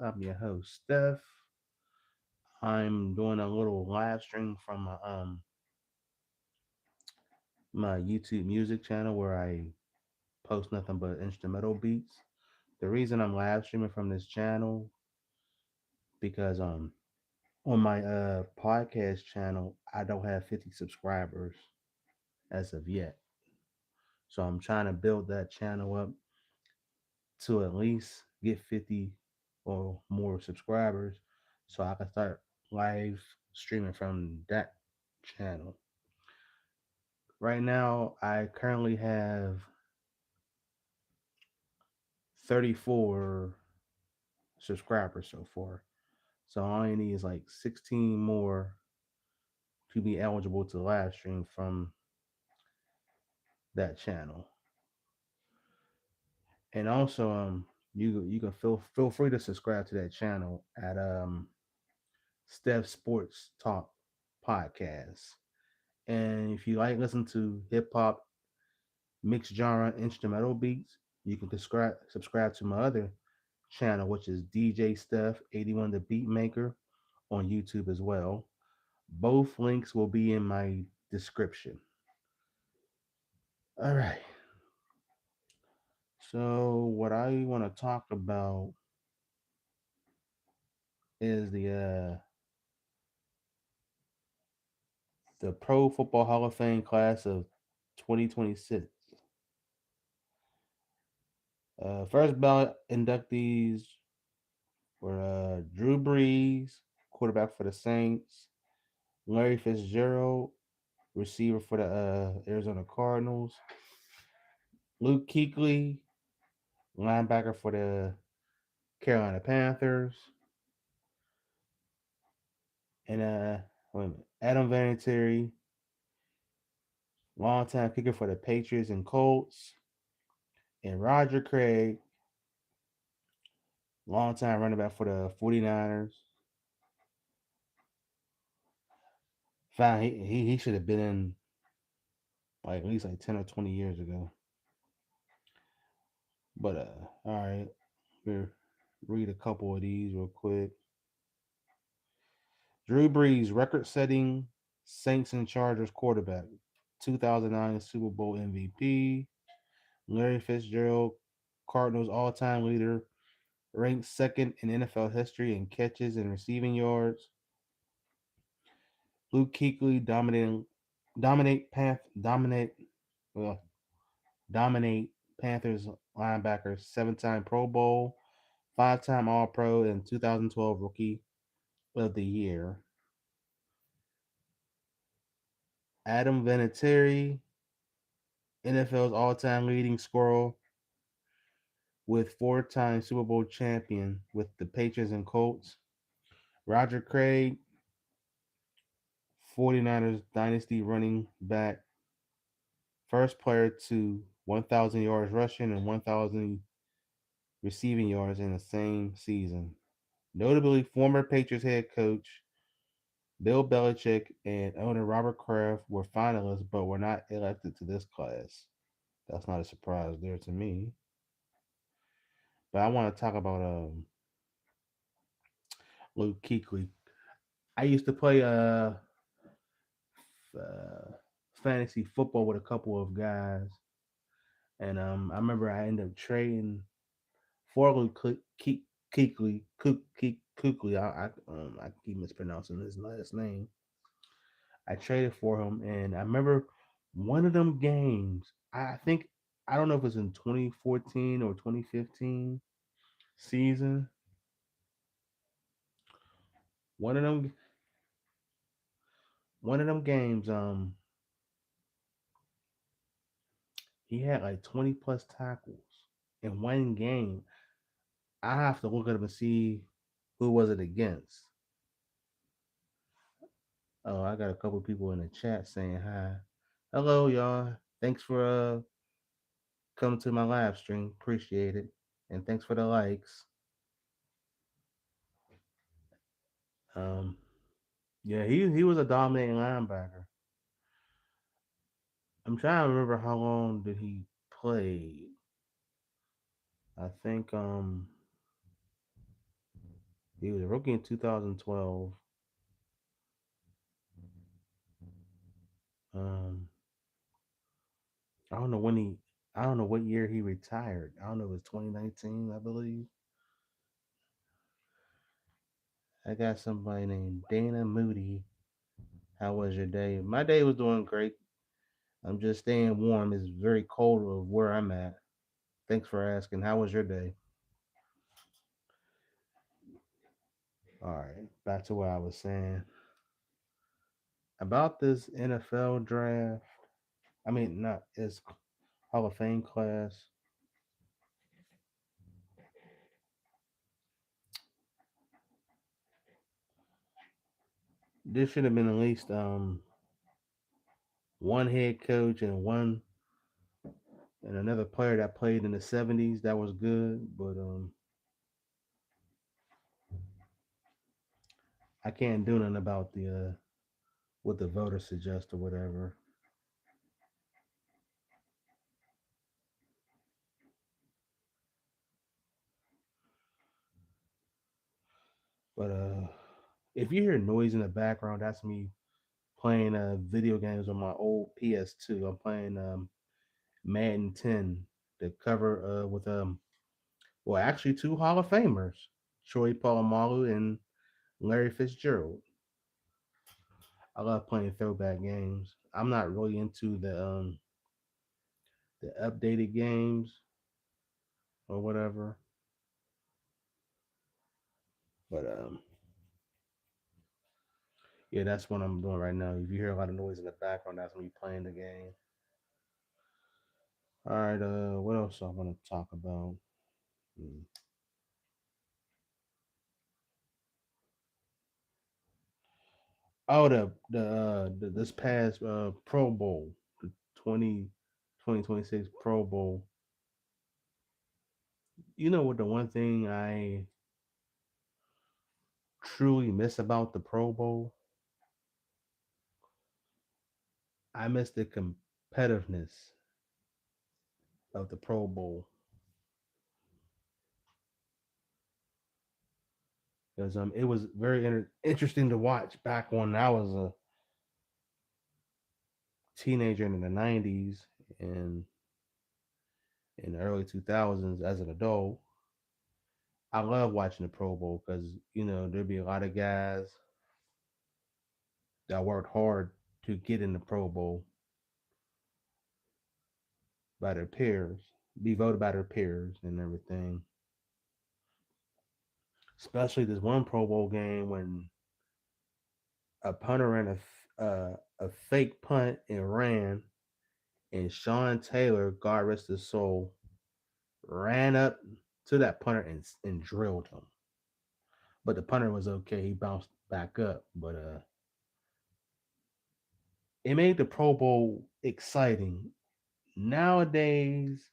I'm your host, Steph. I'm doing a little live stream from my YouTube music channel where I post nothing but instrumental beats. The reason I'm live streaming from this channel because on my podcast channel I don't have 50 subscribers as of yet. So I'm trying to build that channel up to at least get 50 or more subscribers so I can start live streaming from that channel. Right now, I currently have 34 subscribers so far. So all I need is like 16 more to be eligible to live stream from that channel. And also, you can feel free to subscribe to that channel at Steph Sports Talk Podcast. And if you like listen to hip hop, mixed genre, instrumental beats, you can subscribe to my other channel, which is DJ Steph 81 the Beat Maker on YouTube as well. Both links will be in my description. All right. So what I want to talk about is the Pro Football Hall of Fame class of 2026. First ballot inductees were Drew Brees, quarterback for the Saints, Larry Fitzgerald, receiver for the Arizona Cardinals, Luke Kuechly, linebacker for the Carolina Panthers, and wait a minute, Adam Vinatieri, longtime kicker for the Patriots and Colts, and Roger Craig, longtime running back for the 49ers. Found he should have been in like at least like 10 or 20 years ago. But all right, we'll read a couple of these real quick. Drew Brees, record-setting Saints and Chargers quarterback, 2009 Super Bowl MVP. Larry Fitzgerald, Cardinals all-time leader, ranked second in NFL history in catches and receiving yards. Luke Kuechly, dominate Panth, dominate, well, dominate Panthers linebacker, seven-time Pro Bowl, five-time All-Pro, and 2012 Rookie of the Year. Adam Vinatieri, NFL's all-time leading scorer with four-time Super Bowl champion with the Patriots and Colts. Roger Craig, 49ers dynasty running back, first player to 1,000 yards rushing and 1,000 receiving yards in the same season. Notably, former Patriots head coach Bill Belichick and owner Robert Kraft were finalists but were not elected to this class. That's not a surprise there to me. But I want to talk about Luke Kuechly. I used to play uh, fantasy football with a couple of guys, and I remember I ended up trading for Luke Kuechly. I keep mispronouncing his last name. I traded for him, and I remember one of them games. I think I don't know if it was in 2014 or 2015 season. One of them, one of them games. He had like 20 plus tackles in one game. I have to look at him and see who was it against. Oh, I got a couple people in the chat saying hi. Hello, y'all. Thanks for coming to my live stream. Appreciate it, and thanks for the likes. Um, yeah, he was a dominating linebacker. I'm trying to remember how long did he play. I think He was a rookie in 2012. Um, I don't know when he. I don't know what year he retired. I don't know. It was 2019, I believe. I got somebody named Dana Moody. How was your day? My day was doing great. I'm just staying warm. It's very cold of where I'm at. Thanks for asking. How was your day? All right, back to what I was saying about this NFL draft. I mean, not it's Hall of Fame class. This should have been at least one head coach and one and another player that played in the '70s that was good, but I can't do nothing about the what the voters suggest or whatever. But if you hear noise in the background, that's me playing video games on my old PS2. I'm playing Madden 10, the cover with well actually two Hall of Famers, Troy Polamalu and Larry Fitzgerald. I love playing throwback games. I'm not really into the updated games or whatever, but yeah, that's what I'm doing right now. If you hear a lot of noise in the background, that's me playing the game. All right, what else I want to talk about? Hmm. Oh, the this past Pro Bowl, the 2026 Pro Bowl. You know what? The one thing I truly miss about the Pro Bowl, I miss the competitiveness of the Pro Bowl because it was very interesting to watch back when I was a teenager in the '90s and in the early 2000s as an adult. I love watching the Pro Bowl because there'd be a lot of guys that worked hard to get in the Pro Bowl by their peers, be voted by their peers and everything. Especially this one Pro Bowl game when a punter ran a fake punt and ran, and Sean Taylor, God rest his soul, ran up to that punter and drilled him. But the punter was okay; he bounced back up. But it made the Pro Bowl exciting. Nowadays,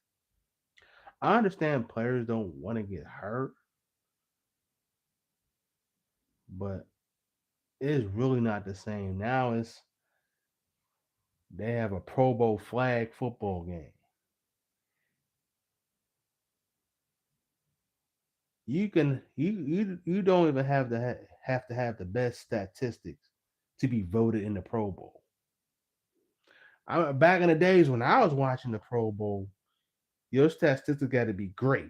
I understand players don't want to get hurt, but it's really not the same. Now they have a Pro Bowl flag football game. You don't even have to have the best statistics to be voted in the Pro Bowl. Back in the days when I was watching the Pro Bowl, your statistics got to be great.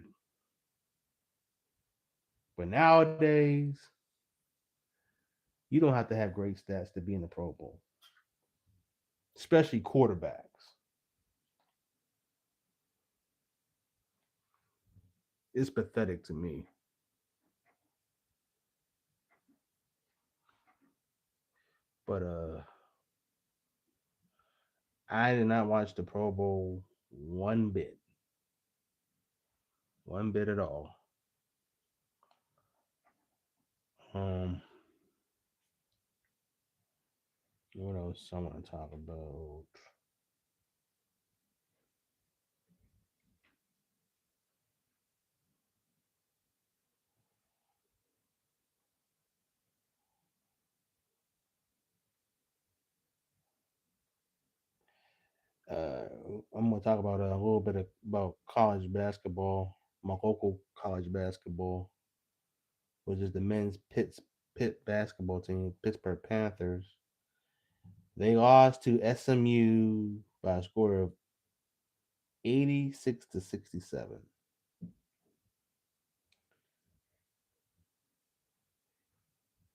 But nowadays, you don't have to have great stats to be in the Pro Bowl, especially quarterbacks. It's pathetic to me. But I did not watch the Pro Bowl one bit, one bit at all. Um, what else I want to talk about? Uh, I'm gonna talk about a little bit about college basketball, my local college basketball. which is the men's Pitt basketball team, Pittsburgh Panthers. They lost to SMU by a score of 86-67.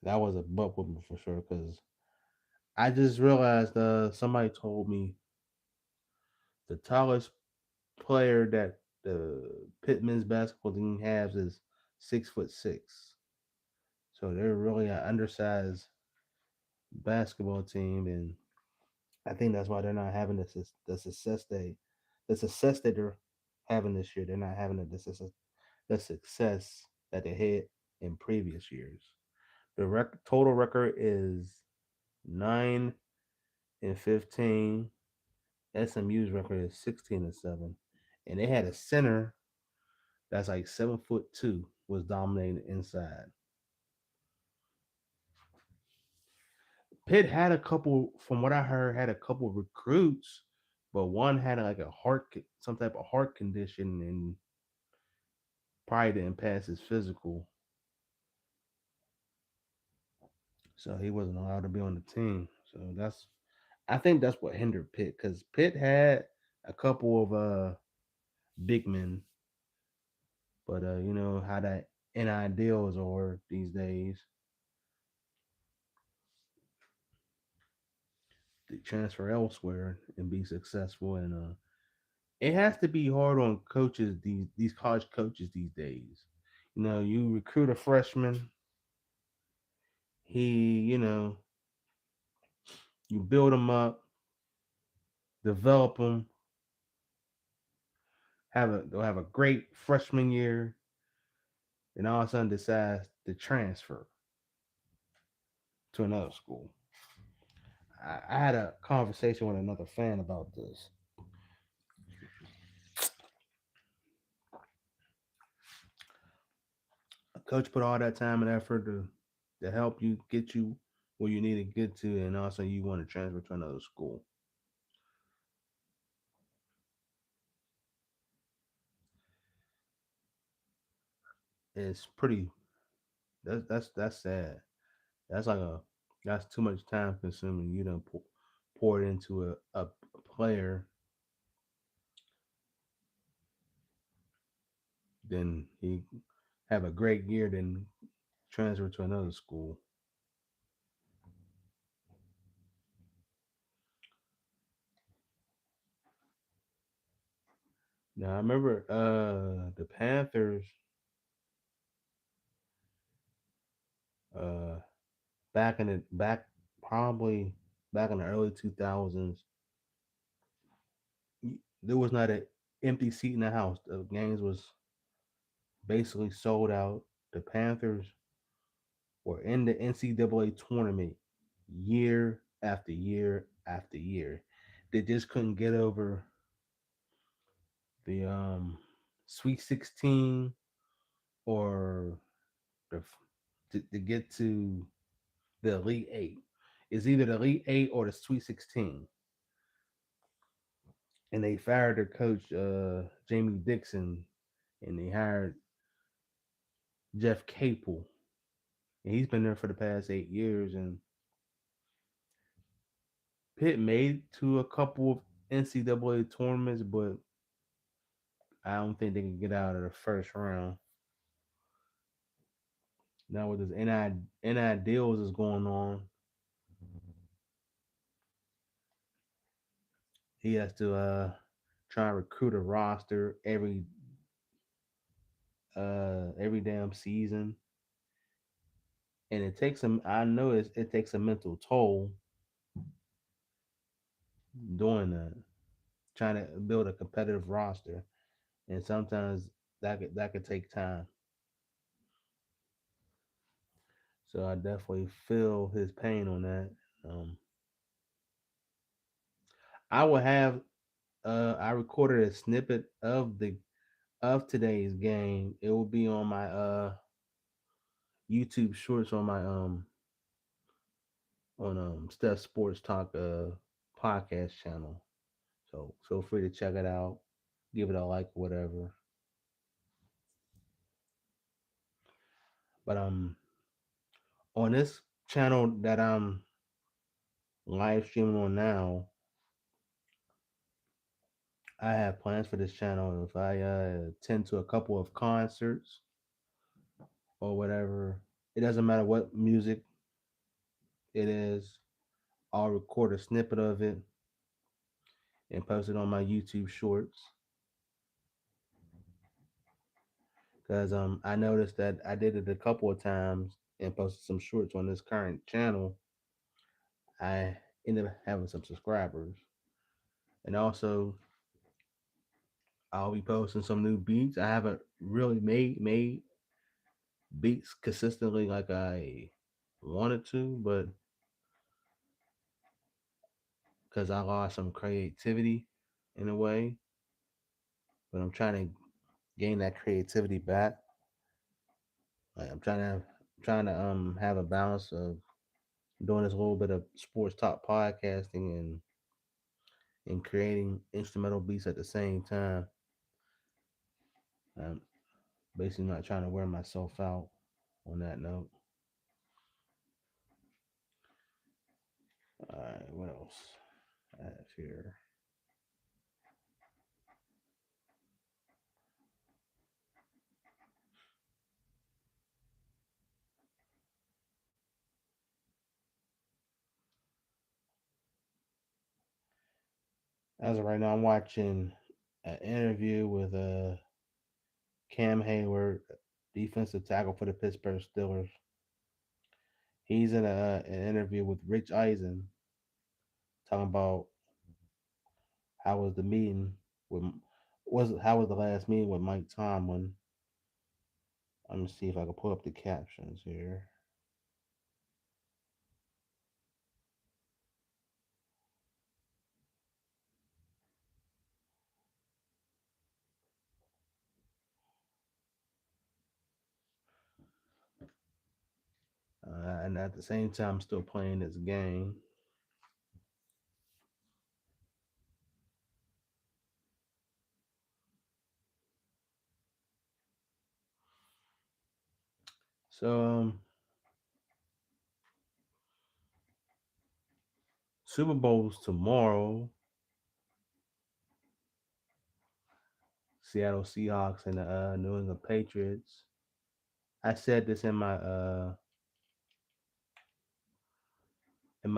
That was a butt whooping for sure because I just realized somebody told me the tallest player that the Pitt men's basketball team has is 6'6". So they're really an undersized basketball team, and I think that's why they're not having the success that they're having this year. They're not having the success that they had in previous years. The total record is 9-15. SMU's record is 16-7, and they had a center that's like 7'2" was dominating inside. Pitt had a couple, from what I heard, had a couple recruits, but one had like some type of heart condition, and probably didn't pass his physical, so he wasn't allowed to be on the team. So I think that's what hindered Pitt because Pitt had a couple of big men, but you know how that NI deals are these days. They transfer elsewhere and be successful, and it has to be hard on coaches these college coaches these days. You know, you recruit a freshman, you build him up, develop him, they'll have a great freshman year, and all of a sudden decides to transfer to another school. I had a conversation with another fan about this. A coach put all that time and effort to help you get you where you need to get to, and also you want to transfer to another school. It's pretty. That's sad. That's like a that's too much time consuming. You don't pour it into a player, then he have a great year, then transfer to another school. Now I remember the Panthers uh back probably back in the early 2000s. There was not an empty seat in the house. The games was basically sold out. The Panthers were in the NCAA tournament year after year after year. They just couldn't get over the Sweet 16 or the to get to the Elite Eight. It's either the Elite Eight or the Sweet 16. And they fired their coach, Jamie Dixon, and they hired Jeff Capel. And he's been there for the past 8 years. And Pitt made to a couple of NCAA tournaments, but I don't think they can get out of the first round. Now with this NI deals is going on, he has to try and recruit a roster every damn season, and it takes him. I know it takes a mental toll doing that, trying to build a competitive roster, and sometimes that could take time. So I definitely feel his pain on that. Um, I will have I recorded a snippet of today's game. It will be on my YouTube shorts on my on Steph Sports Talk podcast channel. So feel free to check it out, give it a like, whatever. But on this channel that I'm live streaming on now, I have plans for this channel. If I attend to a couple of concerts or whatever, it doesn't matter what music it is. I'll record a snippet of it and post it on my YouTube Shorts. Because I noticed that I did it a couple of times and posted some shorts on this current channel. I ended up having some subscribers, and also I'll be posting some new beats. I haven't really made beats consistently like I wanted to, but because I lost some creativity in a way, but I'm trying to gain that creativity back. Like I'm trying to have a balance of doing this little bit of sports talk podcasting and creating instrumental beats at the same time. I'm basically not trying to wear myself out on that note. All right, what else I have here? As of right now, I'm watching an interview with Cam Hayward, defensive tackle for the Pittsburgh Steelers. He's in an interview with Rich Eisen talking about how was the meeting with was how was the last meeting with Mike Tomlin. Let me see if I can pull up the captions here. And at the same time, I'm still playing this game. So Super Bowl's tomorrow. Seattle Seahawks and the New England Patriots. I said this in my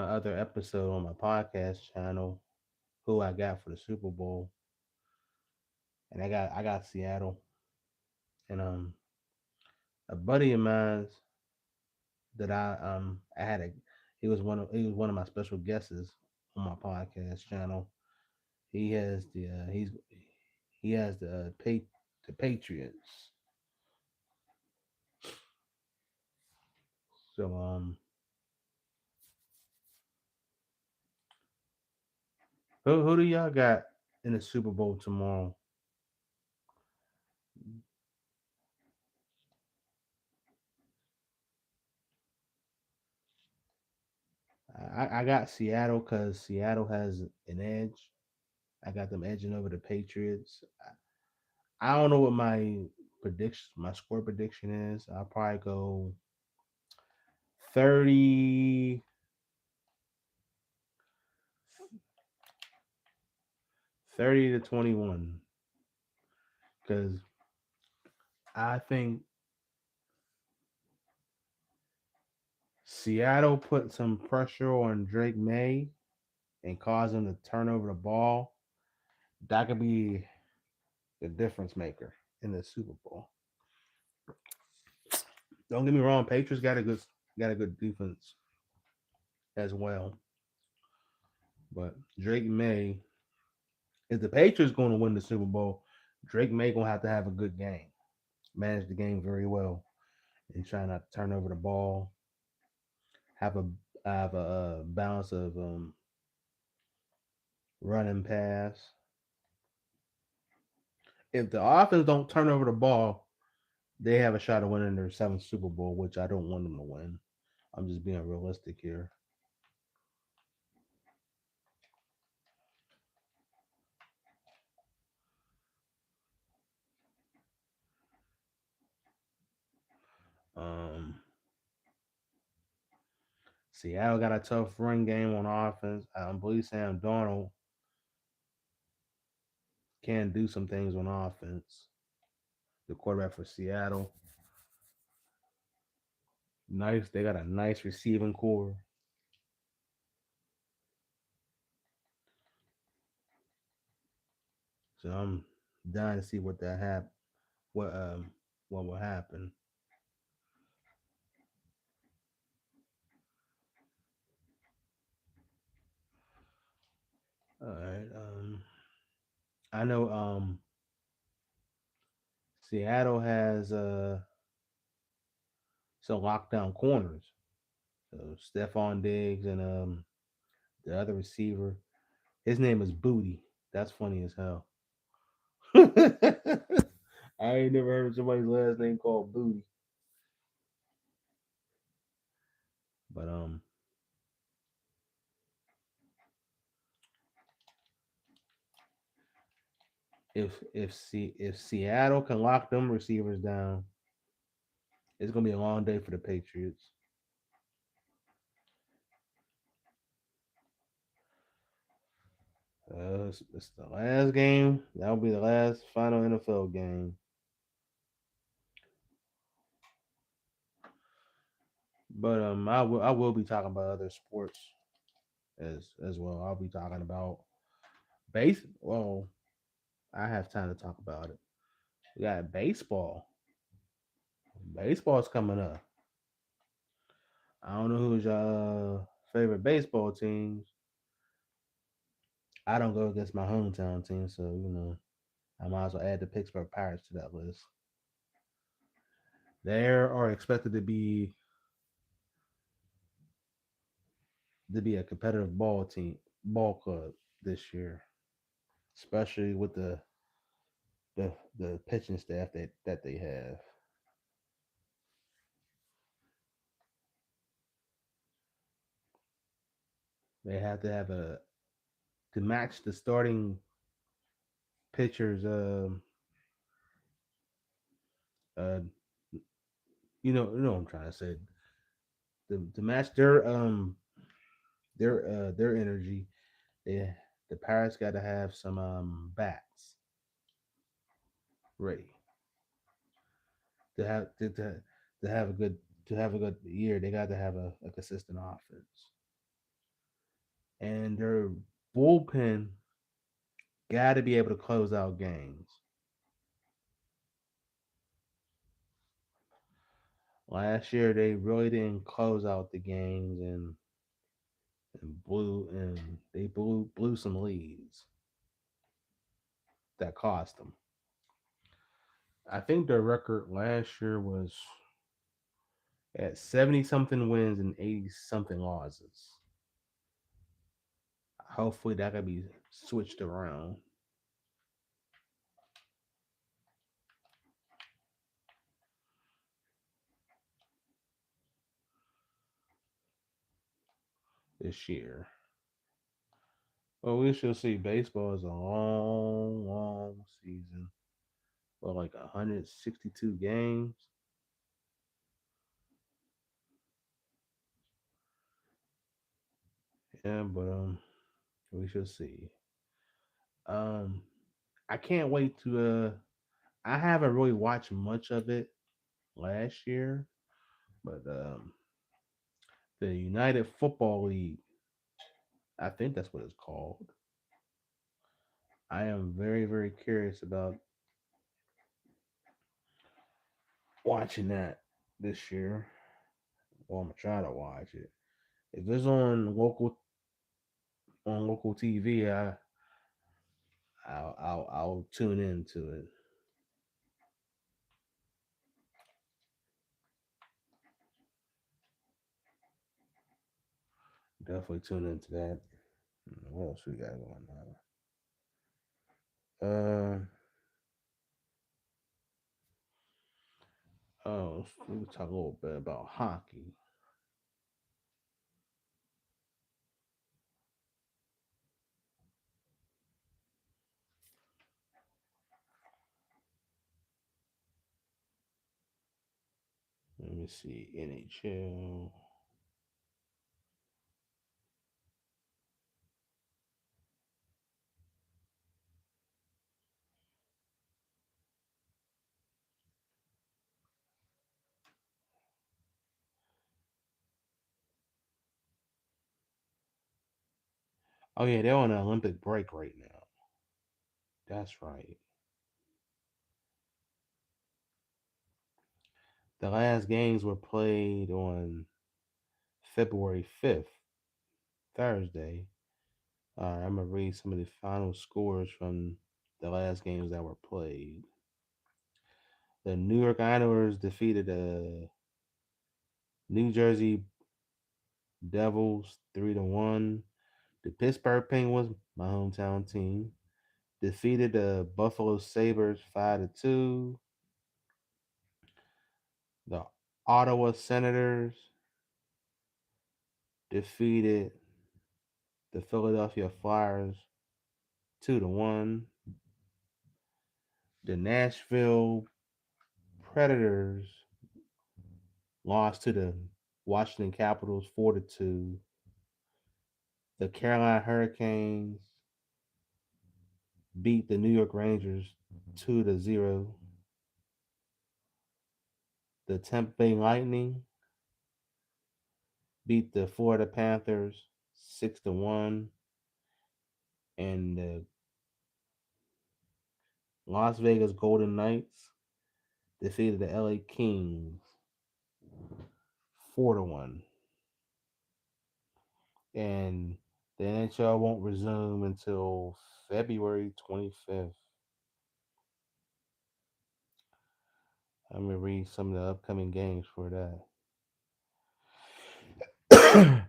other episode on my podcast channel, who I got for the Super Bowl, and I got Seattle, and a buddy of mine that I had a he was one of my special guests on my podcast channel. He has he has the Patriots. So who do y'all got in the Super Bowl tomorrow? I got Seattle because Seattle has an edge. I got them edging over the Patriots. I don't know what my score prediction is. I'll probably go 30, 30-21 because I think Seattle put some pressure on Drake May and caused him to turn over the ball. That could be the difference maker in the Super Bowl. Don't get me wrong, Patriots got a good defense as well, but Drake May, if the Patriots going to win the Super Bowl, Drake May gonna have to have a good game, manage the game very well, and try not to turn over the ball. Have a have a balance of run and pass. If the offense don't turn over the ball, they have a shot of winning their seventh Super Bowl, which I don't want them to win. I'm just being realistic here. Um, Seattle got a tough run game on offense. I believe Sam Darnold can do some things on offense. The quarterback for Seattle, nice. They got a nice receiving core. So I'm dying to see what that what what will happen. All right. I know Seattle has some lockdown corners. So Stephon Diggs and the other receiver, his name is Booty. That's funny as hell. I ain't never heard somebody's last name called Booty. But if Seattle can lock them receivers down, it's gonna be a long day for the Patriots. It's the last game. That'll be the last final NFL game. But I will be talking about other sports as well. I'll be talking about base. Well, I have time to talk about it. We got baseball. Baseball's coming up. I don't know who's your favorite baseball teams. I don't go against my hometown team, so I might as well add the Pittsburgh Pirates to that list. They are expected to be a competitive ball club this year, especially with the pitching staff that they have. They have to have a to match the starting pitchers. Uh, you know what I'm trying to say. To match their energy, they the Pirates got to have some bats ready to have to have a good year. They got to have a consistent offense, and their bullpen got to be able to close out games. Last year they really didn't close out the games and they blew some leads that cost them. I think their record last year was at 70 something wins and 80 something losses. Hopefully that could be switched around this year. Well, we shall see. Baseball is a long, long season. Well, like 162 games. Yeah, but we shall see. Um, I can't wait to. I haven't really watched much of it last year, but the United Football League, I think that's what it's called. I am very, very curious about watching that this year. Well, I'm gonna try to watch it. If it's on local TV, I'll tune into it. Definitely tune into that. What else we got going on? Oh, we can talk a little bit about hockey. Let me see. NHL. Oh yeah, they're on an Olympic break right now. That's right. The last games were played on February 5th, Thursday. I'm gonna read some of the final scores from the last games that were played. The New York Islanders defeated the New Jersey Devils 3-1. The Pittsburgh Penguins, my hometown team, defeated the Buffalo Sabres 5-2. The Ottawa Senators defeated the Philadelphia Flyers 2-1. The Nashville Predators lost to the Washington Capitals 4-2. The Carolina Hurricanes beat the New York Rangers 2-0. The Tampa Bay Lightning beat the Florida Panthers 6-1. And the Las Vegas Golden Knights defeated the LA Kings 4-1. And the NHL won't resume until February 25th. I'm gonna read some of the upcoming games for that. The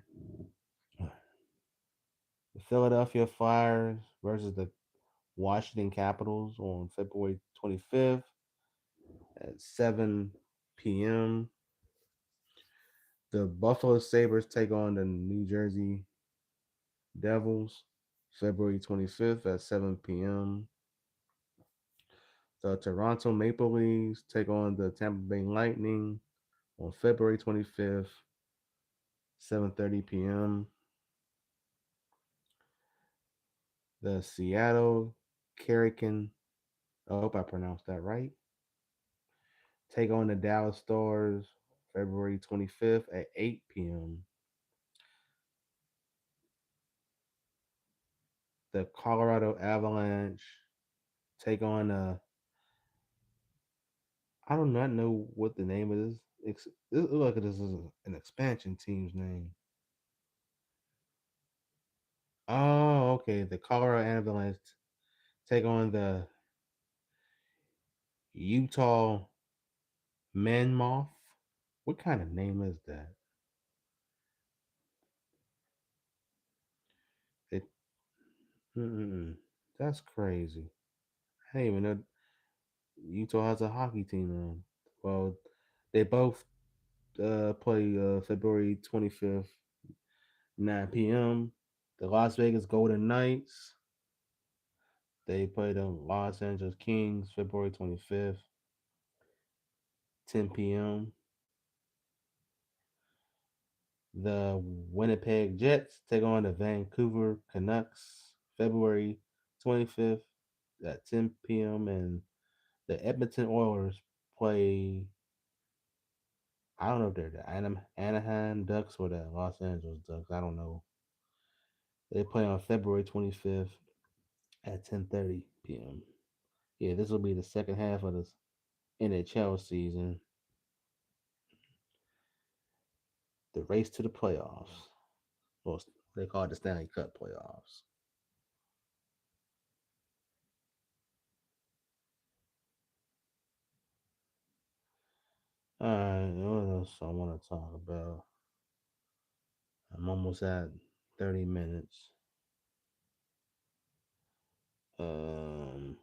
Philadelphia Flyers versus the Washington Capitals on February 25th at 7 p.m. The Buffalo Sabres take on the New Jersey Devils February 25th at 7 p.m. The Toronto Maple Leafs take on the Tampa Bay Lightning on February 25th, 7:30 p.m. The Seattle Kraken, I hope I pronounced that right, take on the Dallas Stars February 25th at 8 p.m. The Colorado Avalanche take on I do not know what the name of this. This look like this is an expansion team's name. Oh, okay. The Colorado Avalanche take on the Utah Manmoth. What kind of name is that? It, mm-mm. That's crazy. I didn't even know Utah has a hockey team now. Well, they both play February 25th, 9 p.m. The Las Vegas Golden Knights, they play the Los Angeles Kings February 25th, 10 p.m. The Winnipeg Jets take on the Vancouver Canucks February 25th at 10 p.m. And the Edmonton Oilers play, I don't know if they're the Anaheim Ducks or the Los Angeles Ducks. I don't know. They play on February 25th at 10:30 p.m. Yeah, this will be the second half of this NHL season, the race to the playoffs. Well, they call it the Stanley Cup playoffs. All right, what else I want to talk about? I'm almost at 30 minutes. Um.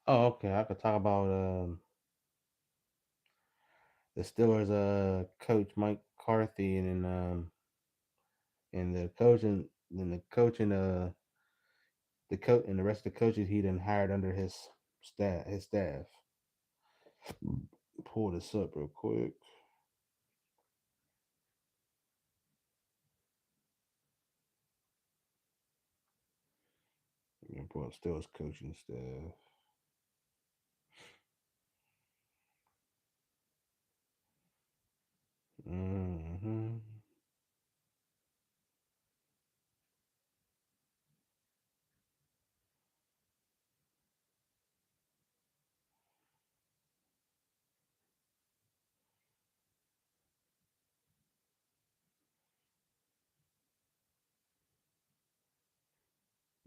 Oh, okay. I could talk about the Steelers. Coach Mike Carthy and the coaching The coach and the rest of the coaches he then hired under his staff. His staff. Pull this up real quick. I'm gonna pull up still his coaching staff. hmm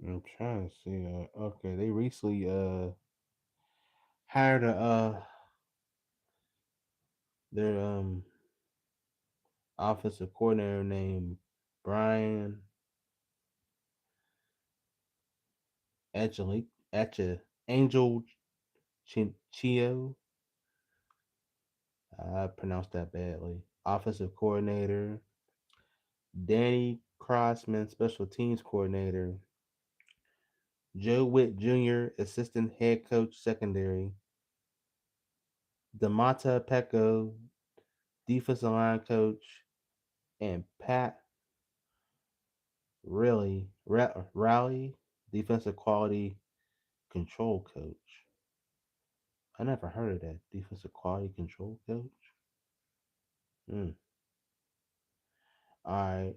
I'm trying to see. Okay, they recently hired a their offensive coordinator named Brian Angelique Angel Chio. I pronounced that badly. Offensive coordinator Danny Crossman, special teams coordinator Joe Witt Jr., assistant head coach secondary Damata Pecco, defensive line coach, and Pat Raleigh, defensive quality control coach. I never heard of that. Defensive quality control coach. Hmm. All right.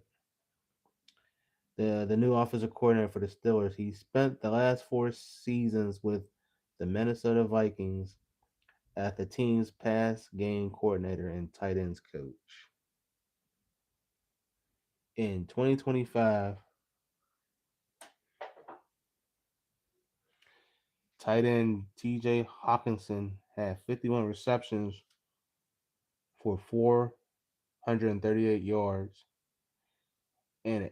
The new offensive coordinator for the Steelers. He spent the last four seasons with the Minnesota Vikings as the team's pass game coordinator and tight ends coach. In 2025, tight end TJ Hawkinson had 51 receptions for 438 yards and an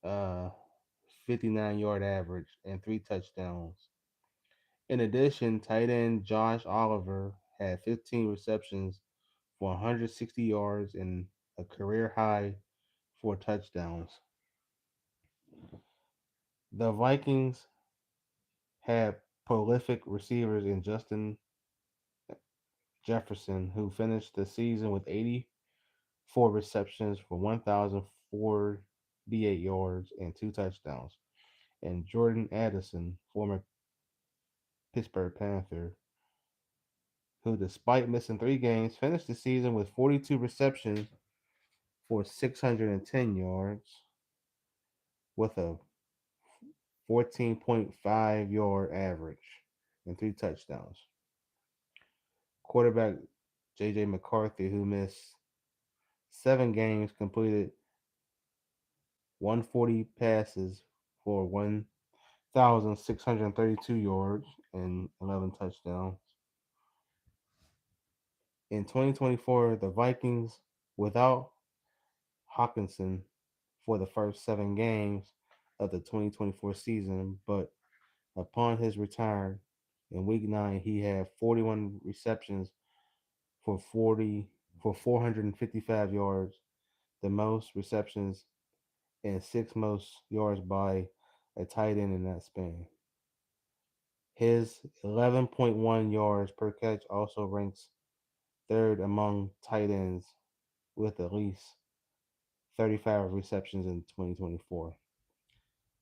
8.59 yard average and three touchdowns. In addition, tight end Josh Oliver had 15 receptions for 160 yards and a career high four touchdowns. The Vikings had prolific receivers in Justin Jefferson, who finished the season with 84 receptions for 1,048 yards and two touchdowns, and Jordan Addison, former Pittsburgh Panther, who, despite missing three games, finished the season with 42 receptions for 610 yards with a 14.5 yard average and three touchdowns. Quarterback J.J. McCarthy, who missed seven games, completed 140 passes for 1,632 yards and 11 touchdowns. In 2024, the Vikings, without Hawkinson for the first seven games of the 2024 season, but upon his return in Week 9, he had 41 receptions for 455 yards, the most receptions and sixth most yards by a tight end in that span. His 11.1 yards per catch also ranks third among tight ends with at least 35 receptions in 2024.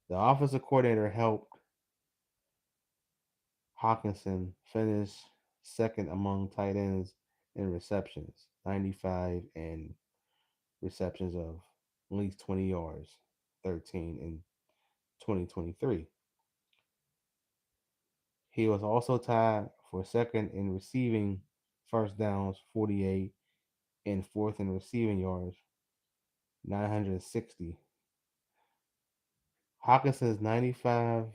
The offensive coordinator helped Hawkinson finish second among tight ends in receptions, 95, and receptions of at least 20 yards, 13 in 2023. He was also tied for second in receiving first downs, 48, and fourth in receiving yards, 960. Hawkinson's 95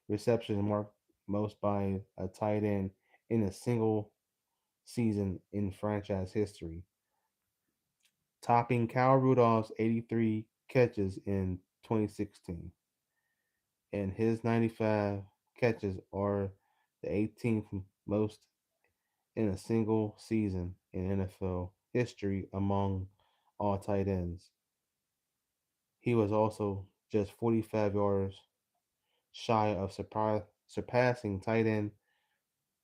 receptions marked most by a tight end in a single season in franchise history, topping Cal Rudolph's 83 catches in 2016. And his 95 catches are the 18th most in a single season in NFL history among all tight ends. He was also just 45 yards shy of surpassing tight end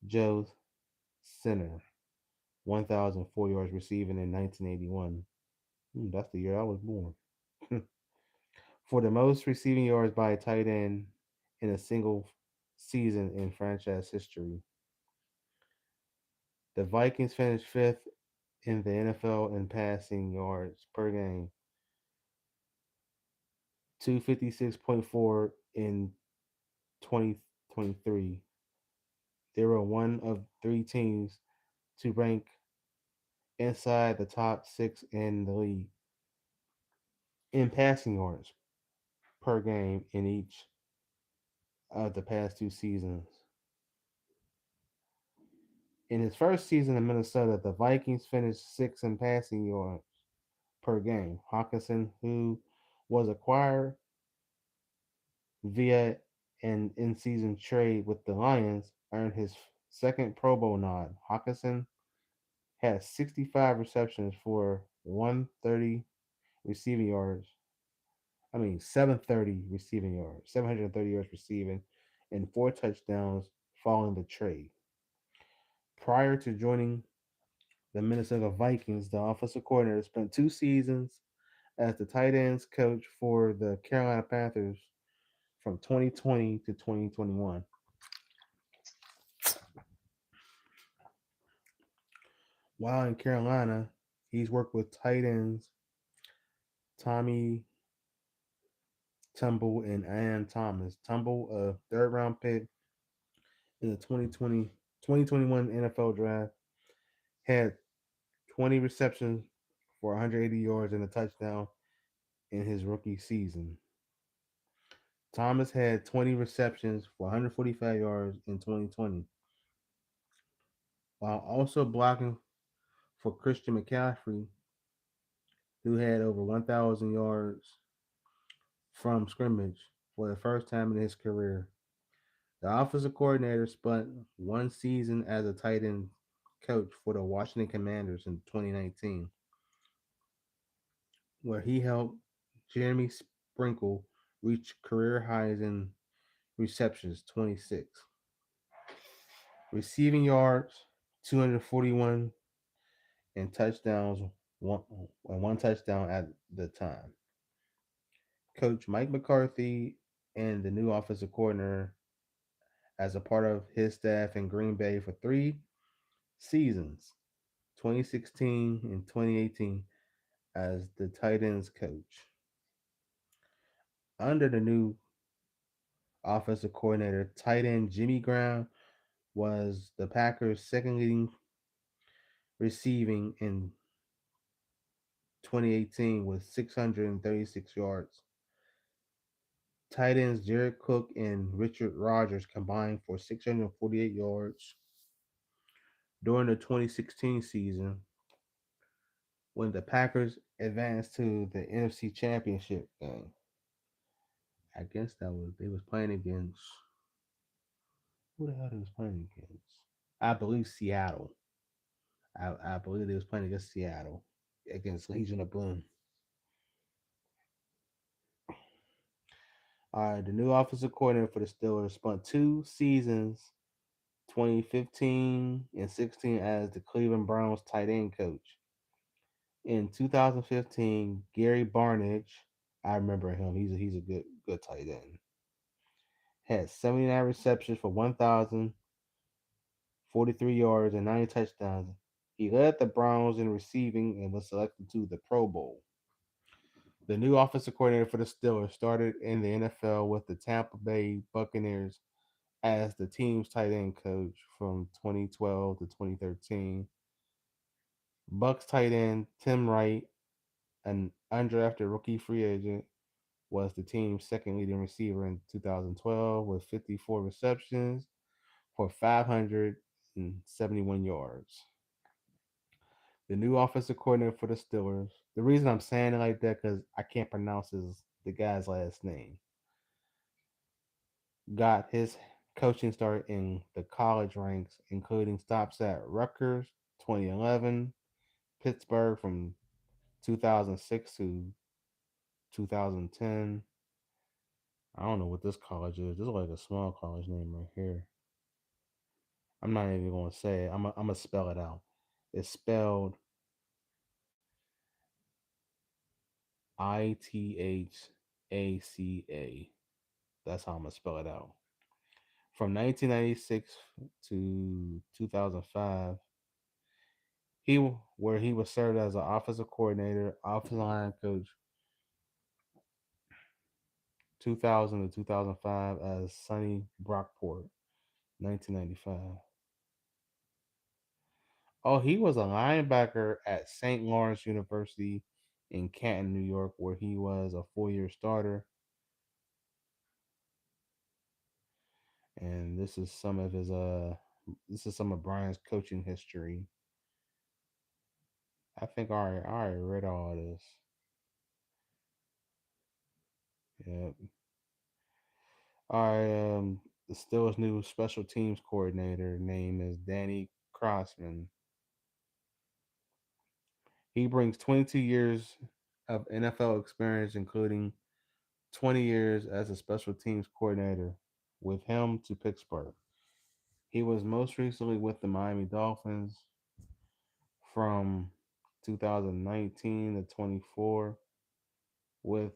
Joe Center, 1,004 yards receiving in 1981. That's the year I was born. For the most receiving yards by a tight end in a single season in franchise history. The Vikings finished fifth in the NFL in passing yards per game, 256.4 in 2023. They were one of three teams to rank inside the top six in the league in passing yards per game in each of the past two seasons. In his first season in Minnesota, the Vikings finished sixth in passing yards per game. Hawkinson, who was acquired via an in-season trade with the Lions, earned his second Pro Bowl nod. Hawkinson had 65 receptions for 130 receiving yards. 730 receiving yards, 730 yards receiving, and four touchdowns following the trade. Prior to joining the Minnesota Vikings, the offensive coordinator spent two seasons as the tight ends coach for the Carolina Panthers from 2020 to 2021. While in Carolina, he's worked with tight ends Tommy Tumble and Ian Thomas. Tumble, a third round pick in the 2021 NFL draft, had 20 receptions for 180 yards and a touchdown in his rookie season. Thomas had 20 receptions for 145 yards in 2020, while also blocking for Christian McCaffrey, who had over 1,000 yards from scrimmage for the first time in his career. The offensive coordinator spent one season as a tight end coach for the Washington Commanders in 2019, where he helped Jeremy Sprinkle reach career highs in receptions, 26, receiving yards, 241, and touchdowns, one touchdown at the time. Coach Mike McCarthy and the new offensive coordinator as a part of his staff in Green Bay for three seasons, 2016 and 2018, as the tight ends coach. Under the new offensive coordinator, tight end Jimmy Graham was the Packers' second leading receiving in 2018 with 636 yards. Tight ends Jared Cook and Richard Rodgers combined for 648 yards during the 2016 season when the Packers advanced to the NFC Championship game. I guess that was they was playing against who the hell they was playing against? I believe Seattle. I believe they was playing against Seattle against Legion of Boom. All right, the new offensive coordinator for the Steelers spent two seasons, 2015 and 16, as the Cleveland Browns tight end coach. In 2015, Gary Barnidge, I remember him. He's a good tight end. Had 79 receptions for 1,043 yards and 90 touchdowns. He led the Browns in receiving and was selected to the Pro Bowl. The new offensive coordinator for the Steelers started in the NFL with the Tampa Bay Buccaneers as the team's tight end coach from 2012 to 2013. Bucks tight end Tim Wright, an undrafted rookie free agent, was the team's second leading receiver in 2012 with 54 receptions for 571 yards. The new offensive coordinator for the Steelers. The reason I'm saying it like that because I can't pronounce the guy's last name. Got his coaching start in the college ranks, including stops at Rutgers 2011, Pittsburgh from 2006 to 2010, I don't know what this college is. This is like a small college name right here. I'm not even gonna say it. I'm gonna spell it out. It's spelled Ithaca. That's how I'm gonna spell it out. From 1996 to 2005, where he was served as an offensive coordinator, offensive line coach, 2000 to 2005 as Sonny Brockport, 1995. Oh, he was a linebacker at St. Lawrence University in Canton, New York, where he was a 4-year starter. And this is some of Brian's coaching history. I think I already read all this. Yep. All right. The Steelers' new special teams coordinator name is Danny Crossman. He brings 22 years of NFL experience, including 20 years as a special teams coordinator, with him to Pittsburgh. He was most recently with the Miami Dolphins from 2019 to 24, with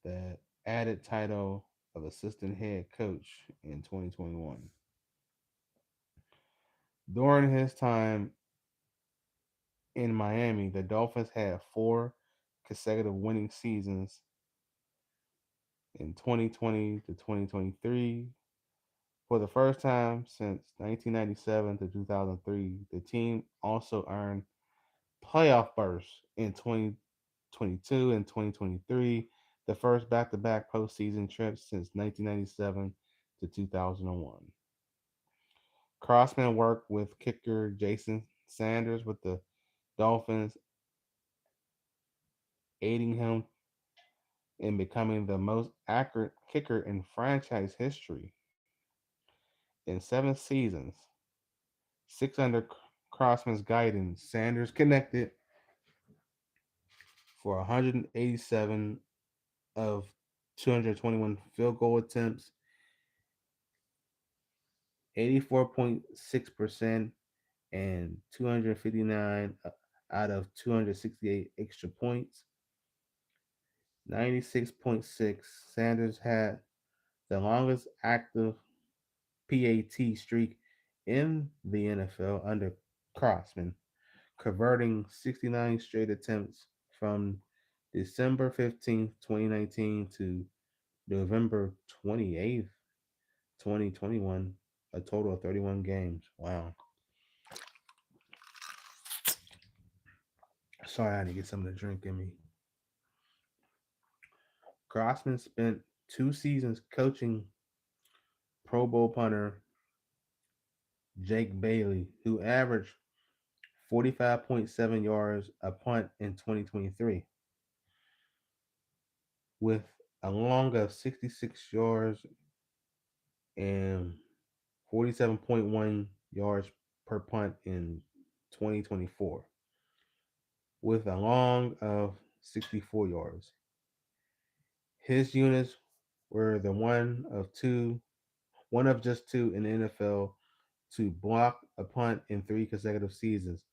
the added title of assistant head coach in 2021. During his time in Miami, the Dolphins had four consecutive winning seasons in 2020 to 2023. For the first time since 1997 to 2003, the team also earned playoff berths in 2022 and 2023, the first back to back postseason trips since 1997 to 2001. Crossman worked with kicker Jason Sanders with the Dolphins, aiding him in becoming the most accurate kicker in franchise history. In 7 seasons, six under Crossman's guidance, Sanders connected for 187 of 221 field goal attempts, 84.6%, and 259 out of 268 extra points. 96.6. Sanders had the longest active PAT streak in the NFL under Crossman, converting 69 straight attempts from December 15th, 2019 to November 28th, 2021, a total of 31 games. Wow. Sorry, I had to get some of the drink in me. Crossman spent 2 seasons coaching Pro Bowl punter Jake Bailey, who averaged 45.7 yards a punt in 2023, with a long of 66 yards and 47.1 yards per punt in 2024, with a long of 64 yards. His units were the one of just two in the NFL to block a punt in 3 consecutive seasons,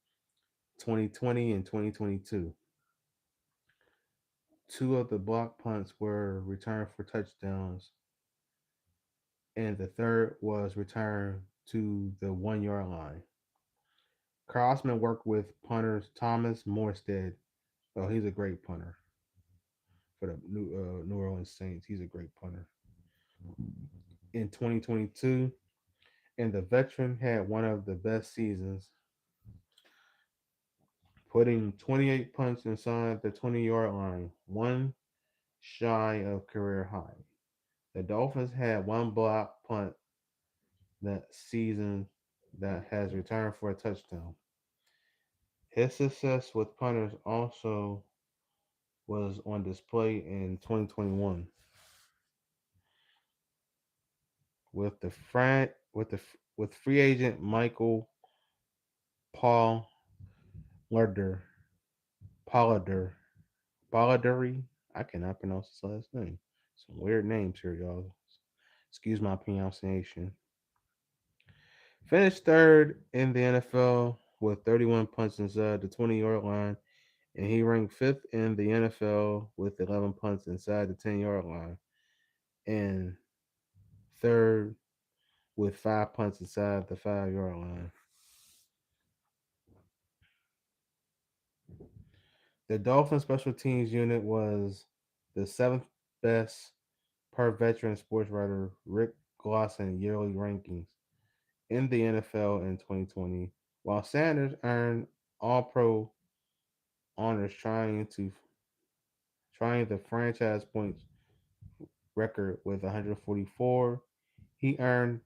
2020 and 2022. Two of the block punts were returned for touchdowns, and the third was returned to the 1 yard line. Crossman worked with punters Thomas Morstead. Oh, he's a great punter for the New Orleans Saints. He's a great punter. In 2022, and the veteran had one of the best seasons, putting 28 punts inside the 20-yard line, one shy of career high. The Dolphins had one block punt that season that has returned for a touchdown. His success with punters also was on display in 2021 with the fran- with the with free agent Michael Paul Larder Pollard Polidori. I cannot pronounce his last name. Some weird names here, y'all. excuse my pronunciation, finished third in the NFL with 31 punts inside the 20-yard line, and he ranked fifth in the NFL with 11 punts inside the 10-yard line, and third with 5 punts inside the 5-yard line. The Dolphins special teams unit was the seventh best per veteran sports writer Rick Glosson yearly rankings in the NFL in 2020, while Sanders earned All Pro honors trying the franchise points record with 144. He earned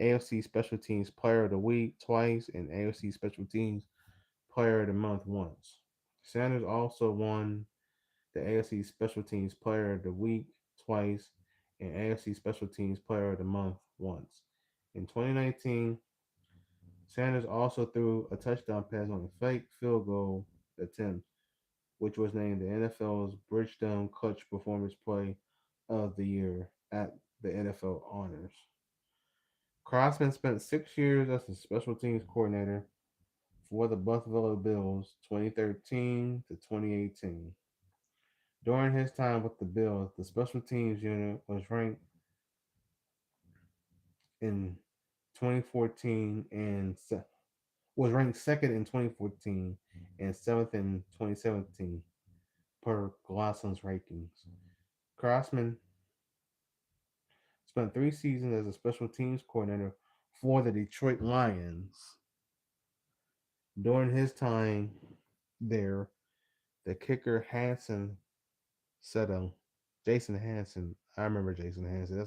AFC Special Teams Player of the Week twice and AFC Special Teams Player of the Month once. Sanders also won the AFC Special Teams Player of the Week twice and AFC Special Teams Player of the Month once. In 2019, Sanders also threw a touchdown pass on a fake field goal attempt, which was named the NFL's Bridgestone Clutch Performance Play of the Year at the NFL Honors. Crossman spent 6 years as a special teams coordinator for the Buffalo Bills 2013 to 2018. During his time with the Bills, the special teams unit in 2014 was ranked second in 2014 and seventh in 2017 per Glasson's rankings. Crossman spent 3 seasons as a special teams coordinator for the Detroit Lions. During his time there, the kicker Hansen set a Jason Hansen. I remember Jason Hansen.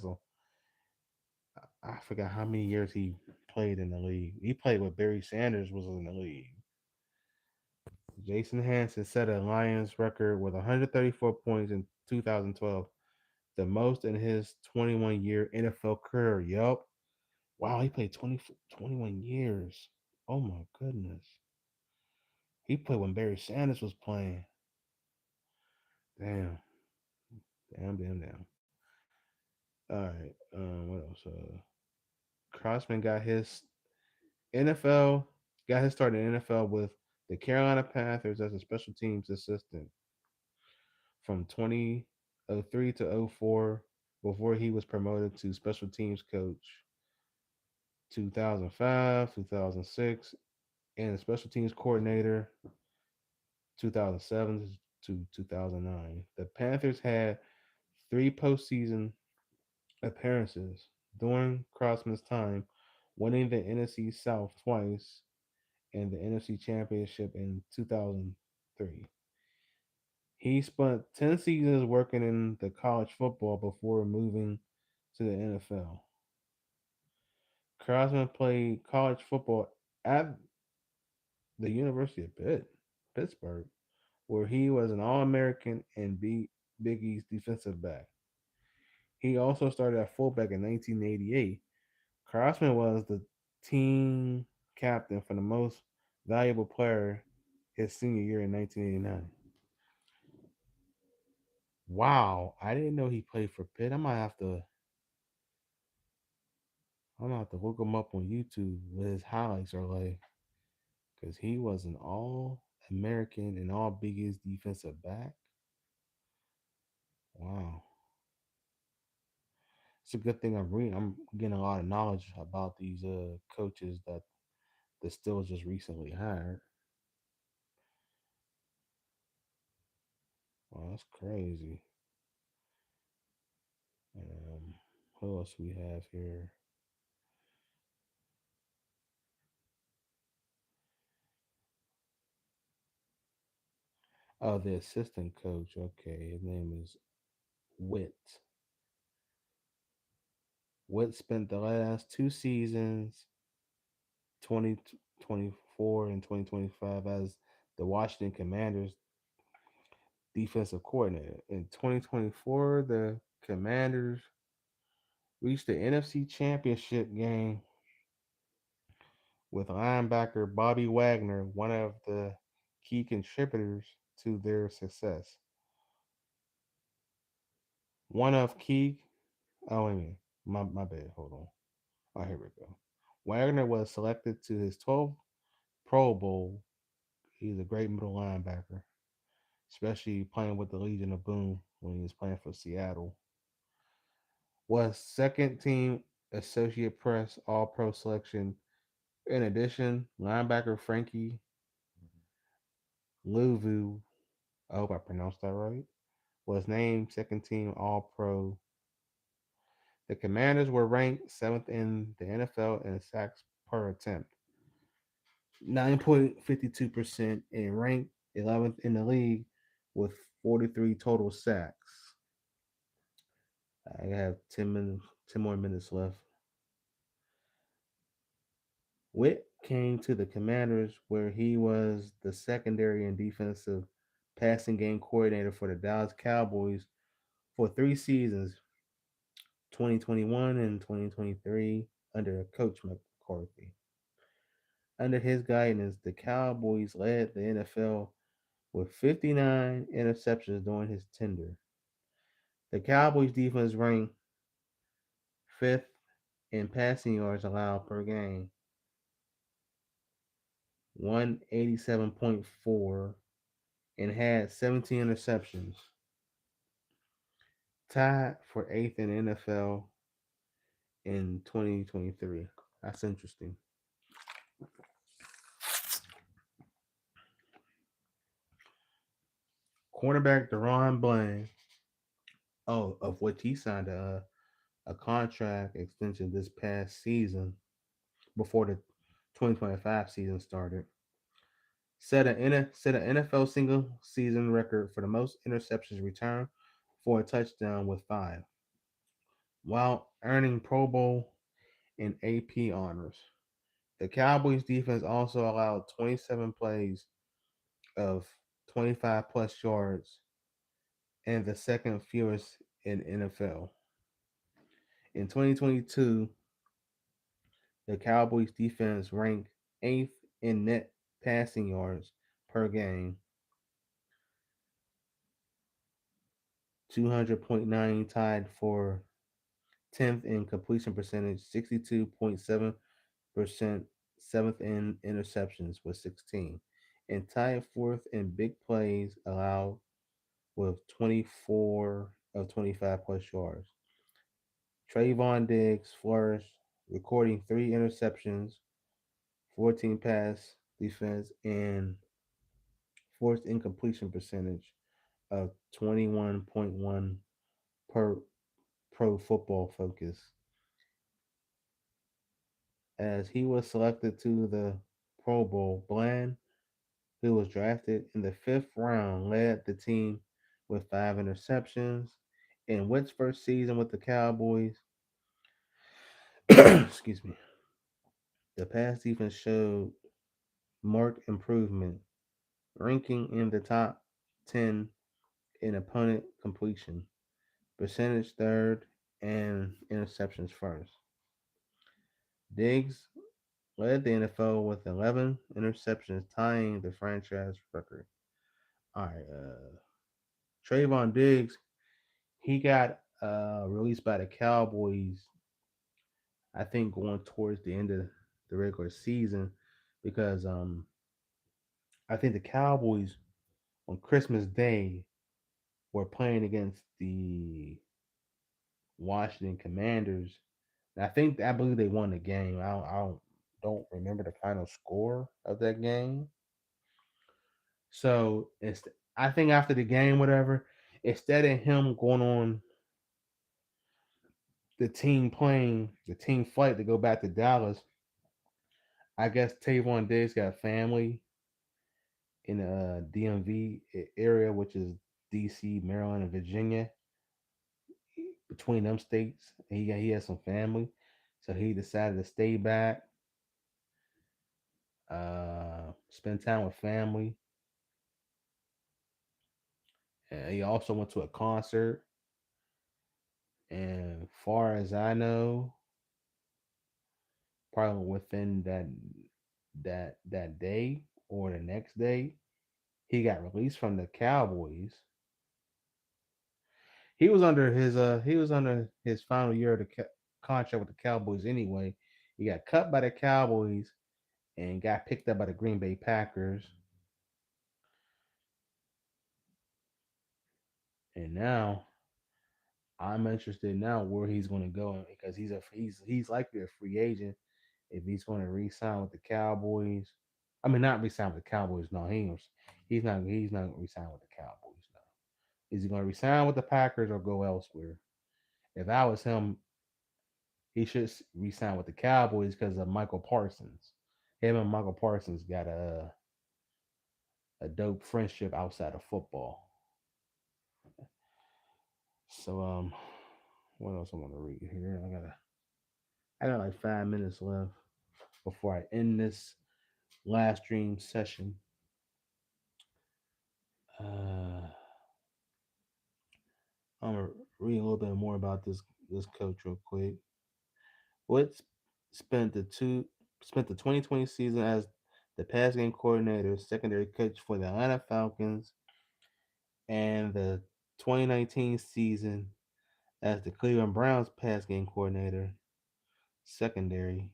I forgot how many years he played in the league. He played with Barry Sanders was in the league. Jason Hansen set a Lions record with 134 points in 2012, the most in his 21-year NFL career. Yup. Wow, he played 21 years. Oh my goodness. He played when Barry Sanders was playing. Damn. Damn, damn, damn. All right. What else? Crossman NFL got his start in the NFL with the Carolina Panthers as a special teams assistant from 2003 to '04 before he was promoted to special teams coach 2005, 2006, and special teams coordinator 2007 to 2009. The Panthers had 3 postseason appearances during Crossman's time, winning the NFC South twice and the NFC Championship in 2003. He spent 10 seasons working in the college football before moving to the NFL. Crossman played college football at the University of Pittsburgh, where he was an All American and Big East defensive back. He also started at fullback in 1988. Crossman was the team captain for the most valuable player his senior year in 1989. Wow, I didn't know he played for Pitt. I'm gonna have to look him up on YouTube what his highlights are like, because he was an All American and All Big East defensive back. Wow, it's a good thing I'm reading. I'm getting a lot of knowledge about these coaches that the Steelers just recently hired. Wow, that's crazy. Who else we have here? Oh, the assistant coach. Okay, his name is Witt. Witt spent the last 2 seasons, 2024 and 2025, as the Washington Commanders defensive coordinator. In 2024, the Commanders reached the NFC Championship game with linebacker Bobby Wagner, one of the key contributors to their success. One of key, oh, wait a minute. My bad. Hold on. Oh, here we go. Wagner was selected to his 12th Pro Bowl. He's a great middle linebacker, especially playing with the Legion of Boom when he was playing for Seattle. Was second team Associate Press All Pro selection. In addition, linebacker Frankie Louvu, I hope I pronounced that right, was named second team All Pro. The Commanders were ranked seventh in the NFL in sacks per attempt, 9.52%, and ranked 11th in the league with 43 total sacks. I have 10 more minutes left. Witt came to the Commanders where he was the secondary and defensive passing game coordinator for the Dallas Cowboys for 3 seasons, 2021 and 2023, under Coach McCarthy. Under his guidance, the Cowboys led the NFL with 59 interceptions during his tenure. The Cowboys defense ranked fifth in passing yards allowed per game, 187.4, and had 17 interceptions, tied for eighth in the NFL in 2023. That's interesting. Cornerback Deron Bland, oh, of which he signed a contract extension this past season before the 2025 season started, set an NFL single season record for the most interceptions returned for a touchdown with five, while earning Pro Bowl and AP honors. The Cowboys defense also allowed 27 plays of 25 plus yards and the second fewest in NFL. In 2022, the Cowboys defense ranked eighth in net passing yards per game, 200.9, tied for 10th in completion percentage, 62.7%, seventh in interceptions with 16, and tied fourth in big plays allowed with 24 of 25 plus yards. Trayvon Diggs flourished, recording 3 interceptions, 14 pass defense, and forced incompletion percentage of 21.1 per Pro Football Focus. As he was selected to the Pro Bowl, Bland, who was drafted in the fifth round, led the team with 5 interceptions. In Witt's first season with the Cowboys, excuse me, the pass defense showed marked improvement, ranking in the top 10 in opponent completion, percentage third, and interceptions first. Diggs led the NFL with 11 interceptions, tying the franchise record. All right, Trayvon Diggs, he got released by the Cowboys, I think, going towards the end of the regular season because I think the Cowboys on Christmas Day were playing against the Washington Commanders. And I believe they won the game. I don't remember the final score of that game. So I think after the game, whatever, instead of him going on the team flight to go back to Dallas, I guess Tavon Diggs got family in the DMV area, which is DC, Maryland, and Virginia, between them states. He has some family, so he decided to stay back, spend time with family. And he also went to a concert. And far as I know, probably within that day or the next day, he got released from the Cowboys. He was under his final year of the contract with the Cowboys anyway. He got cut by the Cowboys and got picked up by the Green Bay Packers. And now I'm interested now where he's going to go because he's likely a free agent if he's going to re-sign with the Cowboys. I mean, not re-sign with the Cowboys. No, he's not going to re-sign with the Cowboys. No, is he going to re-sign with the Packers or go elsewhere? If I was him, he should re-sign with the Cowboys because of Michael Parsons. Him and Michael Parsons got a dope friendship outside of football. So what else I want to read here? I got like 5 minutes left before I end this live stream session. Uh, I'm gonna read a little bit more about this coach real quick. Woods spent the two spent the 2020 season as the pass game coordinator, secondary coach for the Atlanta Falcons, and the 2019 season as the Cleveland Browns pass game coordinator, secondary,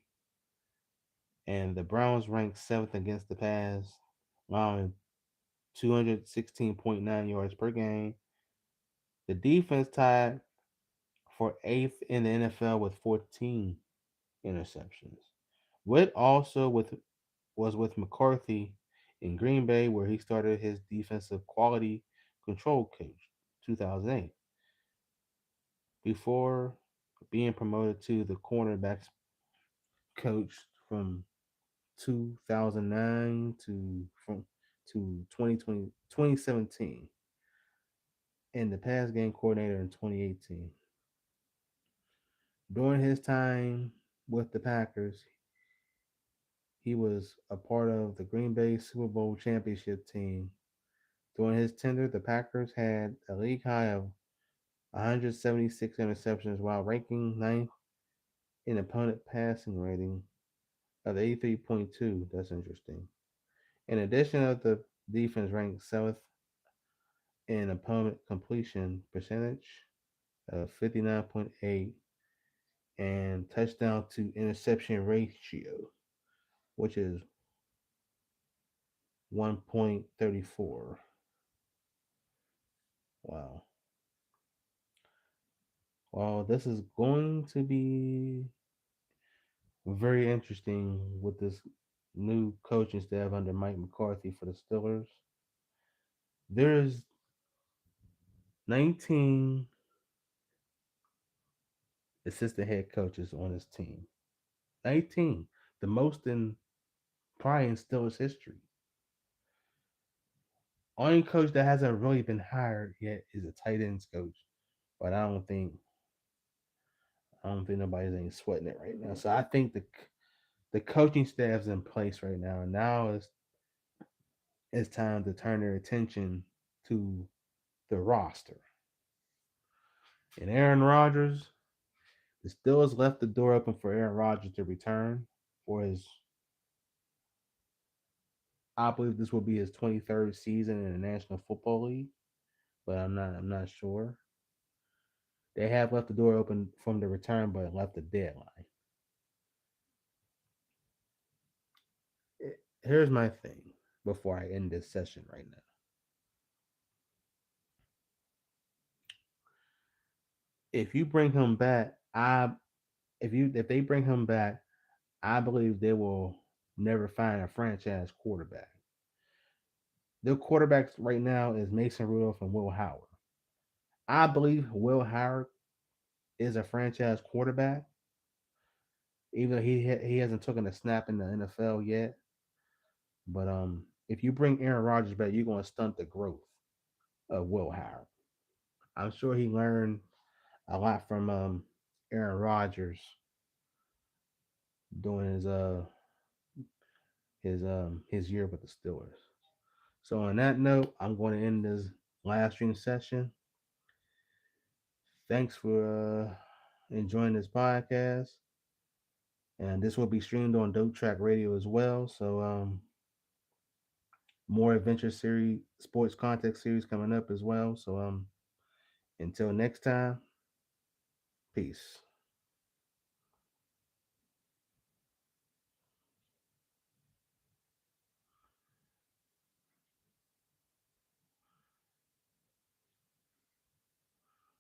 and the Browns ranked seventh against the pass, allowing 216.9 yards per game. The defense tied for eighth in the NFL with 14 interceptions. Witt also was with McCarthy in Green Bay, where he started his defensive quality control coach 2008 before being promoted to the cornerbacks coach from 2009 to 2017 and the pass game coordinator in 2018. During his time with the Packers, he was a part of the Green Bay Super Bowl championship team. During his tenure, the Packers had a league high of 176 interceptions while ranking ninth in opponent passing rating of 83.2. That's interesting. In addition, of the defense ranked seventh in opponent completion percentage of 59.8 and touchdown to interception ratio, which is 1.34. Wow. Well, this is going to be very interesting with this new coaching staff under Mike McCarthy for the Steelers. There's 19 assistant head coaches on this team. 19, the most in probably in Steelers history. Only coach that hasn't really been hired yet is a tight ends coach, but I don't think nobody's ain't sweating it right now. So I think the coaching staff's in place right now. Now it's time to turn their attention to the roster. And Aaron Rodgers, the Steelers left the door open for Aaron Rodgers to return for his. I believe this will be his 23rd season in the National Football League, but I'm not sure. They have left the door open from the return, but left the deadline. Here's my thing before I end this session right now. If you bring him back, if they bring him back, I believe they will never find a franchise quarterback. Their quarterbacks right now is Mason Rudolph and Will Howard. I believe Will Howard is a franchise quarterback, even though he hasn't taken a snap in the NFL yet. But if you bring Aaron Rodgers back, you're going to stunt the growth of Will Howard. I'm sure he learned a lot from Aaron Rodgers during his year with the Steelers. So on that note, I'm going to end this live stream session. Thanks for enjoying this podcast. And this will be streamed on Dope Track Radio as well. So more adventure series, sports context series coming up as well. So until next time, peace.